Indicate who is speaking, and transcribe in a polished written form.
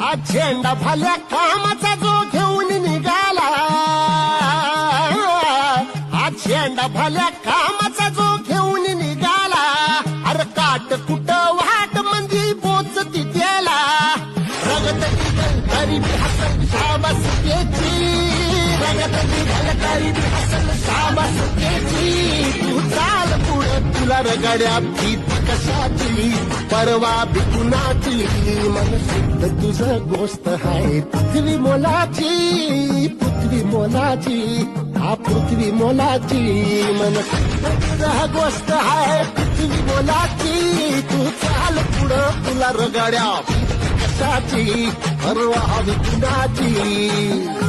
Speaker 1: आज झेंडा भाल्या कामाचा जो घेऊन निघाला, आज झेंडा भाल्या कामाचा जो घेऊन निघाला, अरे काट कुट वाट मंदी बोचती त्याला, रगत निघल तरी बी हसल शाबास त्याची, रगत निघल तरी बी हसल शाबास त्याची. तू चाल पुढं तुला रगड्या भीती कशाची, परवा भी कुणाची, मन शुद्ध तुझं गोष्ट आहे पृथ्वी मोलाची, पृथ्वी मोलाची, हा पृथ्वी मोलाची, मन शुद्ध तुझं गोष्ट आहे पृथ्वी मोलाची. तू चाल पुढं तुला रगड्या भीती कशाची, परवा भी कुणाची.